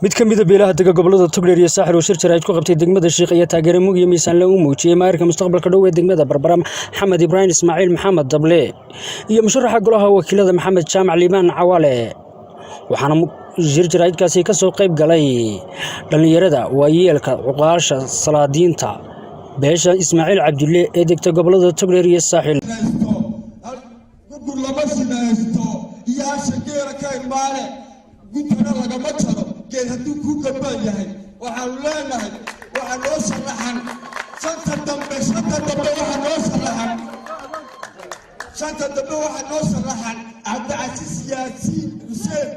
mid ka mid ah beelaha dega gobolada Togdheer iyo Saaxir oo shir jaraa'id ku qabtay degmada Sheekh iyo taageero mug iyo miisaan la u muujiyay maayirka mustaqbalka dhow ee degmada Barbara Maxamed Ibrahim Ismaaciil Maxamed Dable iyo musharaxa golaha wakiilada Maxamed Jaamac Liibaan Cawaale waxaana shir jaraa'idkaasi ka soo qayb galay dhalinyarada waayeelka cuqaasha salaadiinta beesha Ismaaciil Cabdulle ee degta gobolada Togdheer iyo Saaxil gudana lagama jaro geed hadduu ku gabaan yahay waxaan leenahay waxa noo sharaxan shanta dambe waxa noo sharaxan Cabdicasiis Yaasiin Xuseen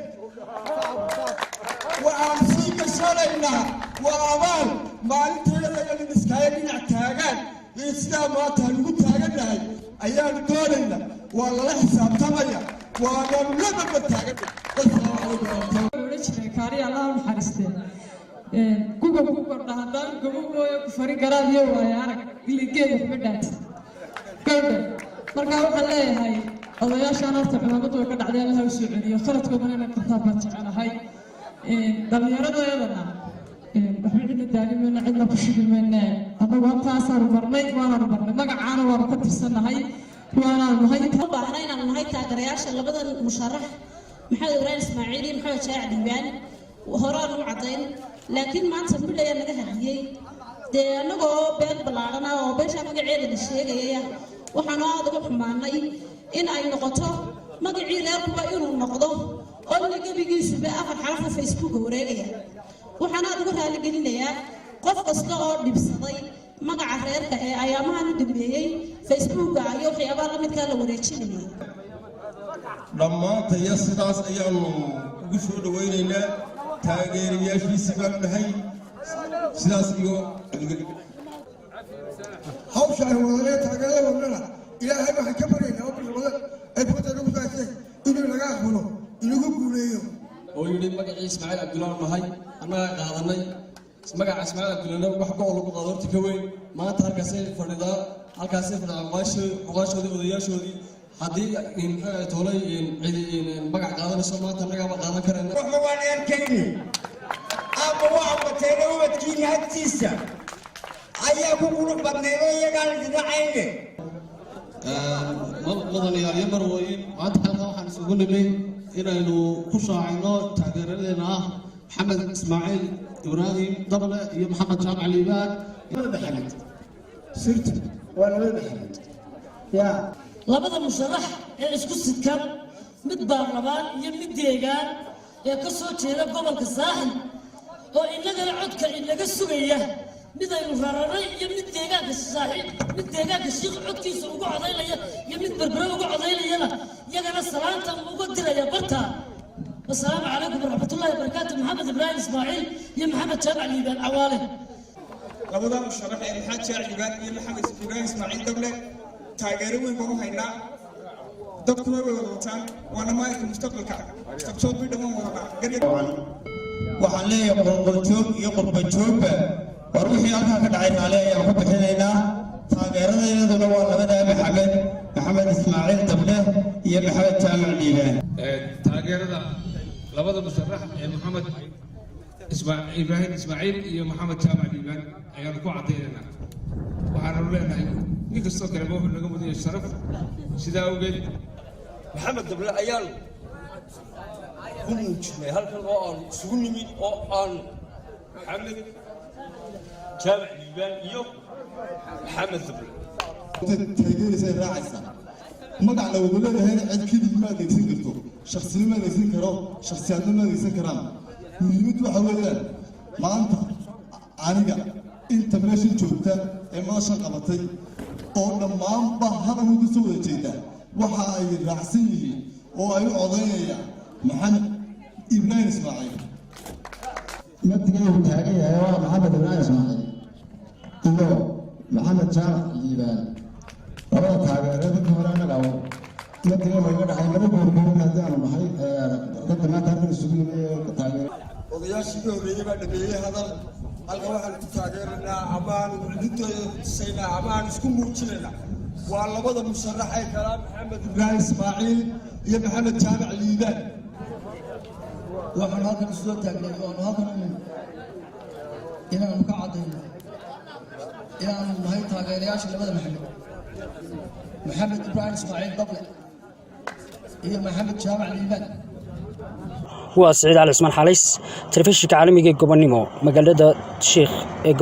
waxaan sii gashanaynaa waa amaan maalinteeda laga iskaaga dhinac taagaan iyo sidaa maanta lagu taaganahay ayaan doonaynaa waa lala xisaabtamaya waa laba taagan kaari Allah naxariistay kuga ku kordhaadaan gobobooyo ku fari garaan iyo way arag ligeed wax badhaat gabadha marka waxa leeyahay odayaashan horta calaamad way ka dhacday Allah u soo celiyo khaladkoodana inay qabtaan baan jecelahay dhalinyaradooyadana waxay cidna daalimayna cidna ku shidmayna anagu halkaasaan marnay waan marnay magacaana waan ka tirsanahay waana nahay baahnayna nahay taageerayaasha labadan musharax maxamed Ibrahim Ismaaciil iyo maxamed Jaamac Liibaan horaan u cadeyn laakiin maanta midaya naga hadiyay de anagoo been balaarana oo beesha magaceeda la sheegayay waxaan aad uga xumaanay in ay noqoto magacii reerkuba inuu noqdo oo la gabigiisuba afar xaraf Facebook wareegaya waxaan aad uga raali gelinayaa qof kasta oo dhibsaday magaca reerka ee ayaamahan u dambeeyay Facebook iyo waxyaabo la midka la wareejinayay dhammaanta iyo sidaas ayaanu ugu soo dhawaynaynaa taageerayaashiisa baan nahay sidaas iyo hawshaan wadane taageerada wadnana ilaahay waxaan ka baryaynaa oo bilowda ay bukata nagu taagtay inuu naga aqbalo inagu guuleeyo oo yidhi magacii Ismaaciil Cabdulle nahay annaga qaadanay magaca Ismaaciil Cabdulle wax gool lagu qaado horta ka weyn maanta halkaasay fadhidaa xuquuqaashoodii odayaashoodii haddii in toolay magac qaadanayso maanta annaga qaadan karayna wax ma waan arkayni ama waxa batay ubadkiina hagtiisa ayaa ku qulub badneeyo iyagaan dhinacayne mudan iyo marwooyin maanta halka waxaan isugu nimay inaynu ku shaacino taageeradeena ah Maxamed Ismaaciil Ibrahim Dable iyo Maxamed Jaamac Liibaan Maxamed sirta waa Maxamed yaa labada musharax ee isku sidkan mid baarlamaan iyo mid deegaan ee ka soo jeeda gobolka Saaxil oo inagana codka inaga sugaya mid aynu raranay iyo mid deegaanka Saaxil mid deegaanka Sheekh codkiisa ugu codeynaya iyo mid Barbara ugu codeynayana iyagana salaanta ugu diraya barta والسلام عليكم ورحمة الله وبركاته محمد إبراهيم إسماعيل يا محمد جامع ليبان عواله لابد مشرح يعني محمد جامع ليبان يا محمد إبراهيم إسماعيل دبله تاجروا ويبغوا هنا دكتور ويبغوا وانا ما يكون مستقبل مستقبل بيدهم وانا وحلي قلتوب يقرب بجوب وروحي أنا كدعين عليه يا حب حنينا تاجرنا يدنا والله بدأ محمد إسماعيل دبله يا محمد جامع ليبان تاجرنا labada musharax ee Maxamed Ibrahim Ismaaciil iyo Maxamed Jaamac Liibaan ayaan ku cadeynaa waxaan leenahay mid kasta kale wuxuu naga mudan yahay sharaf sida awgeed Maxamed Dable ayaan ku muujinay halkan oo aan isugu nimid oo aan Maxamed Jaamac Liibaan iyo Maxamed Dable taageeraysa raacaysa magac la wada leeyahay cid kidib ma adeegsan karto shakhsiga ma adeegsan karo shakhsiyadna ma adeegsan karaan muhiimadu waxa weeyaan maanta aniga inta meesha joogta ee maasha qabatay oo dhammaanba hadan ugu soo wada jeeda waxa ay raacsan yihiin oo ay u codeynayaan Maxamed Ibrahim Ismaaciil matiga taagaya waa Maxamed Ibrahim Ismaaciil iyo Maxamed Jaamac Liibaan labada taageerada ka horana lawo matiga way ka dhaxay laba goor maadaama nahay dadka maanta halkan isugu yimid taageero odayaashii horeeyay baa dhameeyay hadal halka waxaan ku taageernaa amaan cidintooda tusayna amaan isku muujinayna waa labada musharax ee kala Maxamed Ibrahim Ismaaciil iyo Maxamed Jaamac Liibaan waxaan halkan soo taagnay oo halkan inaanu ka cadayno inaanu nahay taageerayaasha labada maxamed ibraahim ismaaciil dable iyo maxamed jaamac liibaan. waa Siciid Cali Ismaan Xalays, telefishinka caalamiga ee Gobonimo, magaalada Sheekh ee